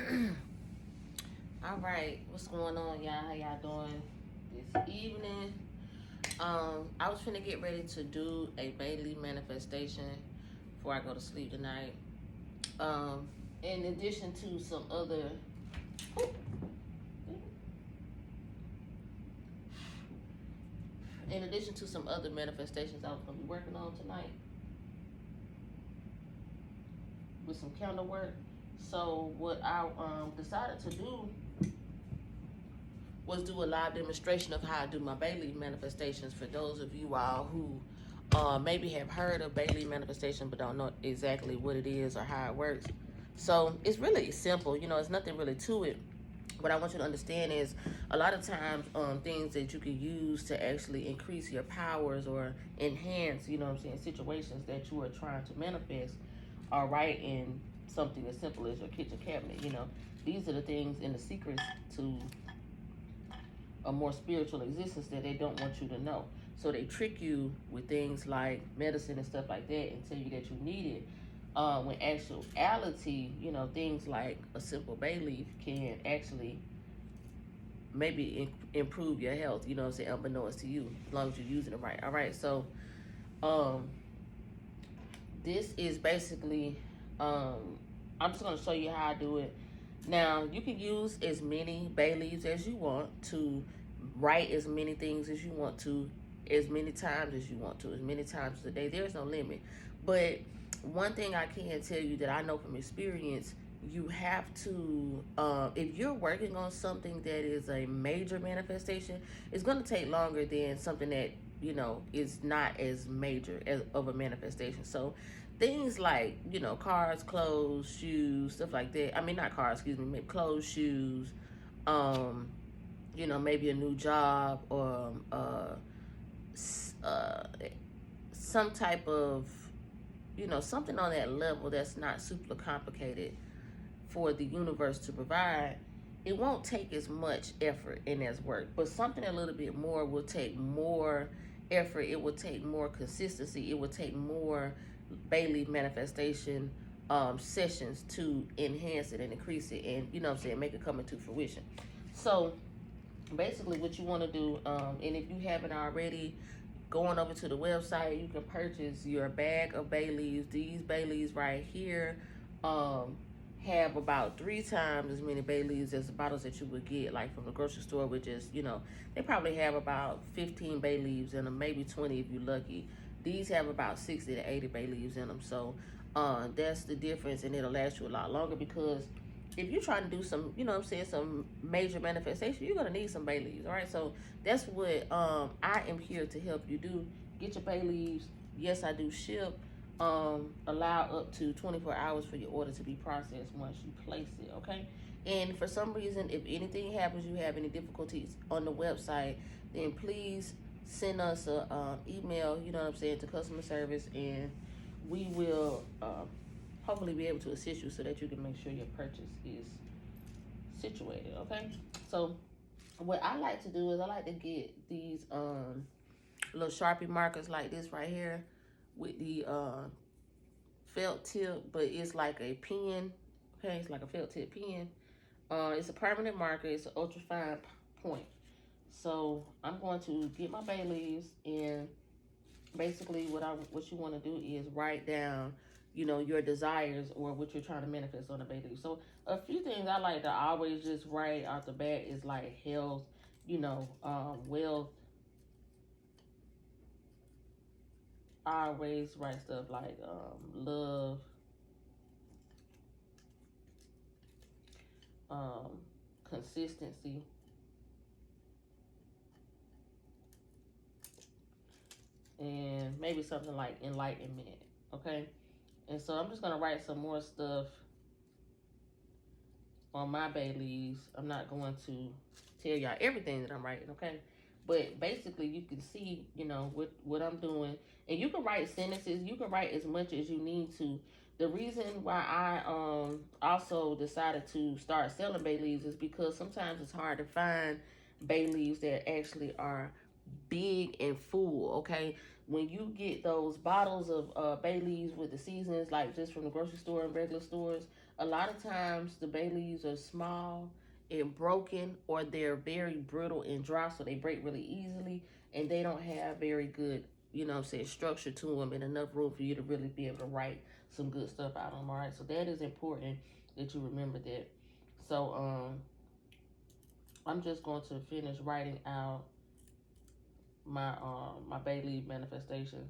All right, what's going on, y'all? How y'all doing this evening? I was finna get ready to do a Bailey manifestation before I go to sleep tonight. In addition to some other, manifestations I was gonna be working on tonight with some candle work. So what I decided to do was do a live demonstration of how I do my Bailey manifestations for those of you all who maybe have heard of Bailey manifestation but don't know exactly what it is or how it works. So it's really simple, you know, it's nothing really to it. What I want you to understand is a lot of times things that you can use to actually increase your powers or enhance, you know what I'm saying, situations that you are trying to manifest are right in something as simple as your kitchen cabinet. You know, these are the things and the secrets to a more spiritual existence that they don't want you to know. So they trick you with things like medicine and stuff like that and tell you that you need it. When actuality, you know, things like a simple bay leaf can actually maybe improve your health, you know what I'm saying, unbeknownst to you, as long as you're using it right. All right, so this is basically, I'm just going to show you how I do it. Now, you can use as many bay leaves as you want to write as many things as you want to, as many times as you want to, as many times a day. There's no limit. But one thing I can tell you that I know from experience, you have to, if you're working on something that is a major manifestation, it's going to take longer than something that, you know, is not as major as of a manifestation. So things like, you know, cars, clothes, shoes, stuff like that. I mean, not cars, excuse me, maybe clothes, shoes, you know, maybe a new job or some type of, you know, something on that level that's not super complicated for the universe to provide. It won't take as much effort and as work, but something a little bit more will take more effort. It will take more consistency. It will take more Bailey manifestation sessions to enhance it and increase it, and you know what I'm saying, make it come into fruition. So basically what you want to do, and if you haven't already, going over to the website, you can purchase your bag of bay leaves. These bay leaves right here have about 3 times as many bay leaves as the bottles that you would get like from the grocery store, which is, you know, they probably have about 15 bay leaves in them, maybe 20 if you're lucky. These have about 60 to 80 bay leaves in them. So that's the difference, and it'll last you a lot longer, because if you're trying to do some, you know what I'm saying, some major manifestation, you're going to need some bay leaves. All right, so that's what I am here to help you do. Get your bay leaves. Yes, I do ship. Allow up to 24 hours for your order to be processed once you place it, okay? And for some reason, if anything happens, you have any difficulties on the website, then please send us a email, you know what I'm saying, to customer service, and we will hopefully be able to assist you so that you can make sure your purchase is situated, okay? So what I like to do is I like to get these little Sharpie markers like this right here with the felt tip, but it's like a pen, okay? It's like a felt tip pen. It's a permanent marker. It's an ultra fine point. So I'm going to get my bay leaves, and basically what you want to do is write down, you know, your desires or what you're trying to manifest on the bay leaf. So a few things I like to always just write out the bat is like health, you know, wealth. I always write stuff like love, consistency, and maybe something like enlightenment, okay? And so I'm just gonna write some more stuff on my bay leaves. I'm not going to tell y'all everything that I'm writing, okay? But basically you can see, you know, what I'm doing. And you can write sentences. You can write as much as you need to. The reason why I also decided to start selling bay leaves is because sometimes it's hard to find bay leaves that actually are big and full, okay? When you get those bottles of bay leaves with the seasonings, like just from the grocery store and regular stores, A lot of times the bay leaves are small and broken, or they're very brittle and dry, so they break really easily, and they don't have very good, you know what I'm saying, structure to them and enough room for you to really be able to write some good stuff out of them. All right, so that is important that you remember that. So I'm just going to finish writing out my bay leaf manifestation.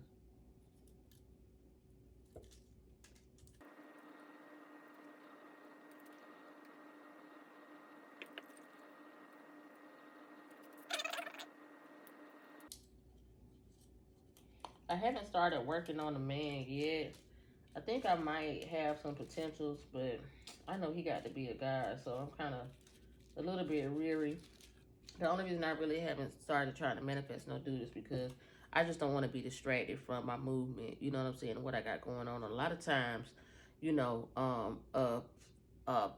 I haven't started working on the man yet. I think I might have some potentials, but I know he got to be a guy, so I'm kind of a little bit weary. The only reason I really haven't started trying to manifest no dude is because I just don't want to be distracted from my movement. You know what I'm saying? What I got going on. A lot of times, you know, uh,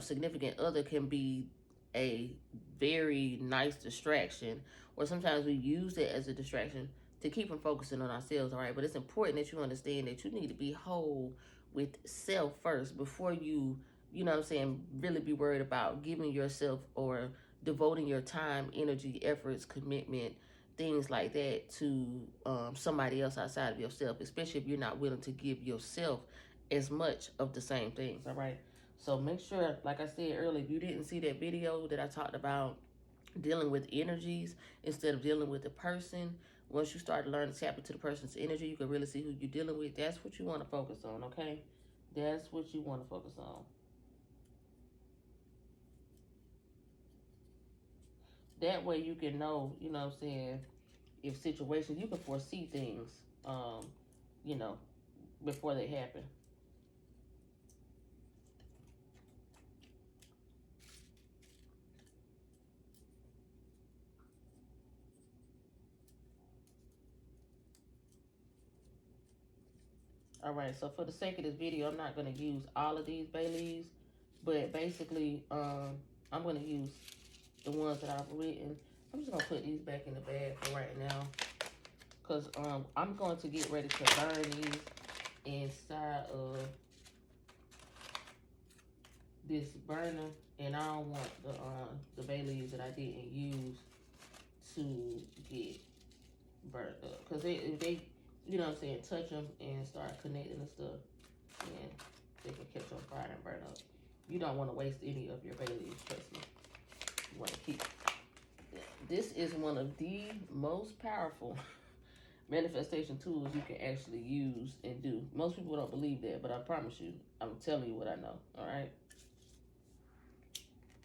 significant other can be a very nice distraction, or sometimes we use it as a distraction to keep from focusing on ourselves. All right, but it's important that you understand that you need to be whole with self first before you know what I'm saying, really be worried about giving yourself or devoting your time, energy, efforts, commitment, things like that to somebody else outside of yourself, especially if you're not willing to give yourself as much of the same things. All right, so make sure, like I said earlier, if you didn't see that video that I talked about dealing with energies instead of dealing with the person, once you start to learn to tap into the person's energy, you can really see who you're dealing with. That's what you want to focus on. Okay, that's what you want to focus on. That way you can know, you know what I'm saying, if situations, you can foresee things, you know, before they happen. All right, so for the sake of this video, I'm not going to use all of these bay leaves, but basically, I'm going to use the ones that I've written. I'm just going to put these back in the bag for right now, because I'm going to get ready to burn these inside of this burner, and I don't want the bay leaves that I didn't use to get burnt up, because if they, you know what I'm saying, touch them and start connecting and stuff, and they can catch on fire and burn up. You don't want to waste any of your bay leaves, trust me. You want to keep. This is one of the most powerful manifestation tools you can actually use and do. Most people don't believe that, but I promise you, I'm telling you what I know. All right.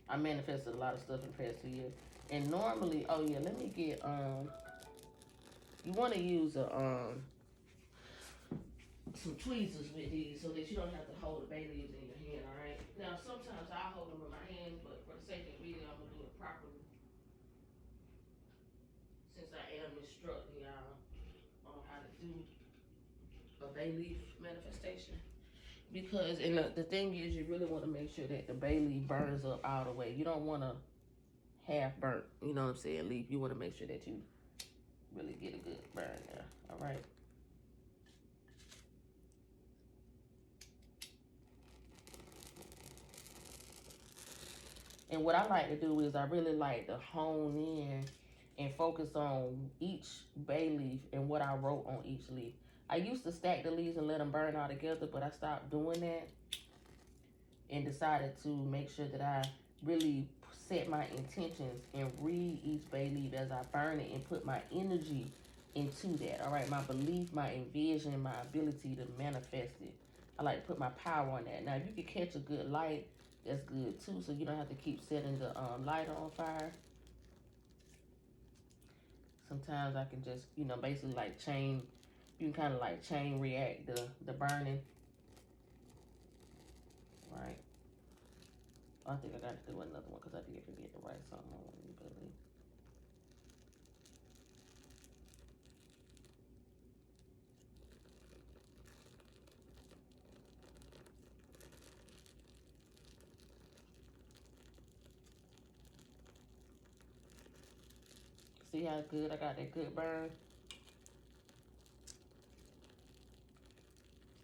I manifested a lot of stuff in the past 2 years, and normally, oh yeah, let me get you want to use some tweezers with these so that you don't have to hold the bay leaves in your hand. All right. Now sometimes I hold them in my hand, but for the sake of the video, I'm gonna do it properly, since I am instructing y'all on how to do a bay leaf manifestation. Because, and the thing is, you really want to make sure that the bay leaf burns up all the way. You don't want to half burnt, you know what I'm saying, leaf. You want to make sure that you really get a good burn there. All right. And what I like to do is I really like to hone in and focus on each bay leaf and what I wrote on each leaf. I used to stack the leaves and let them burn all together, but I stopped doing that and decided to make sure that I really set my intentions and read each bay leaf as I burn it and put my energy into that. All right, my belief, my envision, my ability to manifest it. I like to put my power on that. Now, if you can catch a good light, that's good too, so you don't have to keep setting the lighter on fire. Sometimes I can just, you know, basically like chain, you can kind of like chain react the burning. Right. I think I got to do another one because I did forget to write something on one. See how good I got that good burn?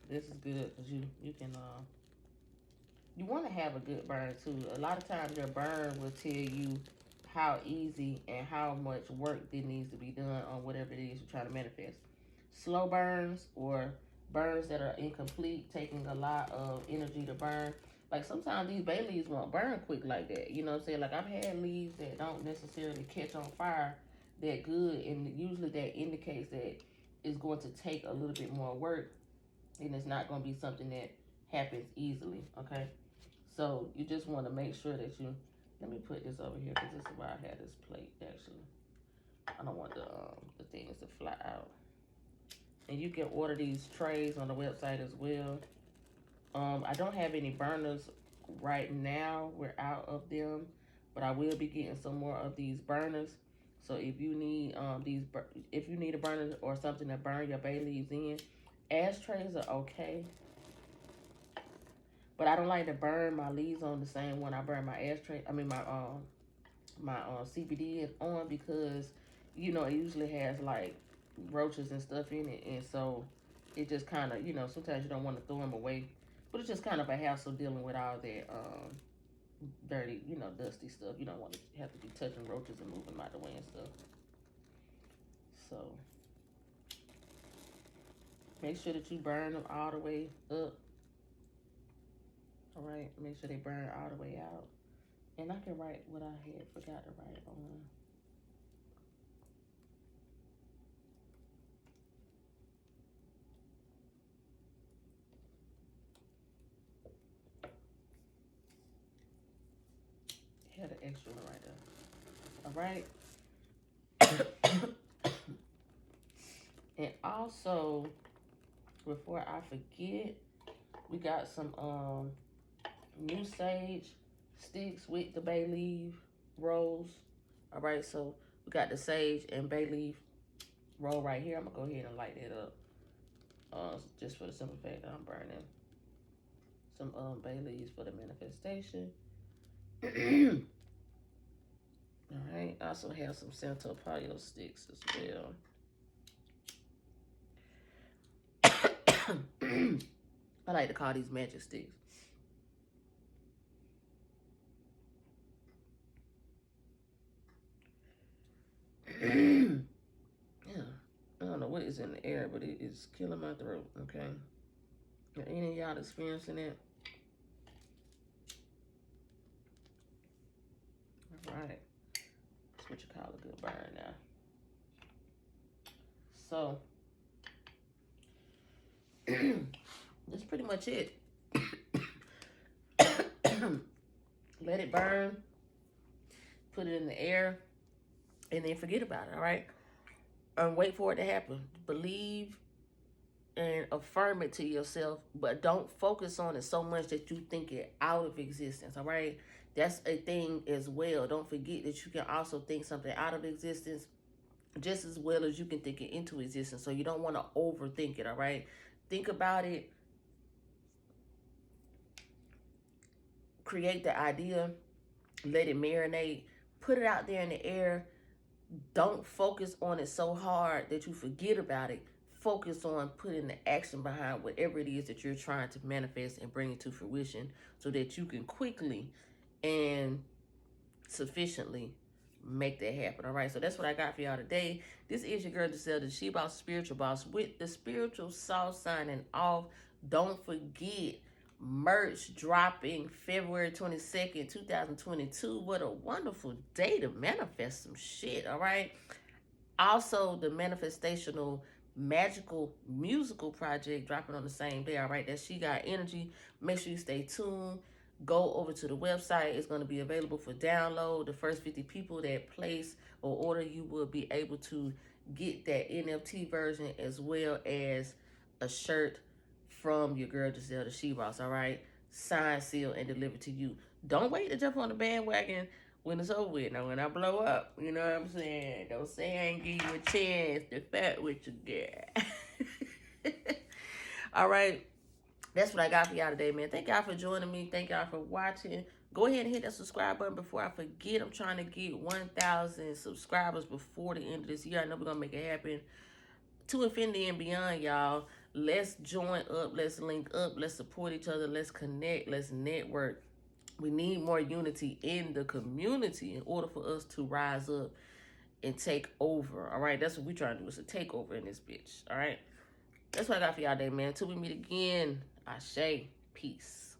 This is good because you can you want to have a good burn too. A lot of times your burn will tell you how easy and how much work that needs to be done on whatever it is you're trying to manifest. Slow burns or burns that are incomplete, taking a lot of energy to burn. Like sometimes these bay leaves won't burn quick like that. You know what I'm saying? Like I've had leaves that don't necessarily catch on fire that good, and usually that indicates that it's going to take a little bit more work, and it's not going to be something that happens easily. Okay, so you just want to make sure that you. Let me put this over here because this is why I had this plate. Actually, I don't want the things to fly out. And you can order these trays on the website as well. I don't have any burners right now. We're out of them, but I will be getting some more of these burners. So if you need if you need a burner or something to burn your bay leaves in, ashtrays are okay. But I don't like to burn my leaves on the same one I burn my ashtray. I mean my CBD on, because you know it usually has like roaches and stuff in it, and so it just kind of, you know, sometimes you don't want to throw them away, but it's just kind of a hassle dealing with all that dirty, you know, dusty stuff. You don't want to have to be touching roaches and moving them out the way and stuff. So make sure that you burn them all the way up. All right, make sure they burn all the way out. And I can write what I had forgot to write on. Had an extra one right there. All right. And also, before I forget, we got some new sage sticks with the bay leaf rolls. All right, so we got the sage and bay leaf roll right here. I'm gonna go ahead and light it up, just for the simple fact that I'm burning some bay leaves for the manifestation. All right, I also have some Santo Paio sticks as well. I like to call these magic sticks. Yeah, I don't know what is in the air, but it is killing my throat. Okay, are any of y'all experiencing it? All right, that's what you call a good burn now. So that's pretty much it. Let it burn, put it in the air, and then forget about it. All right, and wait for it to happen. Believe and affirm it to yourself, but don't focus on it so much that you think it out of existence. All right, that's a thing as well. Don't forget that you can also think something out of existence just as well as you can think it into existence. So you don't want to overthink it. All right, think about it, create the idea, let it marinate, put it out there in the air. Don't focus on it so hard that you forget about it. Focus on putting the action behind whatever it is that you're trying to manifest and bring it to fruition, so that you can quickly and sufficiently make that happen. All right, so that's what I got for y'all today. This is your girl JAZZELDA, SHIIBOSS Spiritual Boss, with the spiritual sauce signing off. Don't forget, merch dropping February 22nd, 2022. What a wonderful day to manifest some shit. All right, also the manifestational magical musical project dropping on the same day. All right, that She Got Energy. Make sure you stay tuned. Go over to the website. It's going to be available for download. The first 50 people that place or order, you will be able to get that NFT version, as well as a shirt from your girl JAZZELDA SHIIBOSS. All right, signed, sealed, and delivered to you. Don't wait to jump on the bandwagon when it's over with. Now, when I blow up, you know what I'm saying? Don't say I ain't give you a chance to fat what you get. All right, that's what I got for y'all today, man. Thank y'all for joining me. Thank y'all for watching. Go ahead and hit that subscribe button before I forget. I'm trying to get 1,000 subscribers before the end of this year. I know we're going to make it happen to infinity and beyond, y'all. Let's join up. Let's link up. Let's support each other. Let's connect. Let's network. We need more unity in the community in order for us to rise up and take over. All right, that's what we trying to do, is a takeover in this bitch. All right, that's what I got for y'all today, man. Till we meet again, Ashe, peace.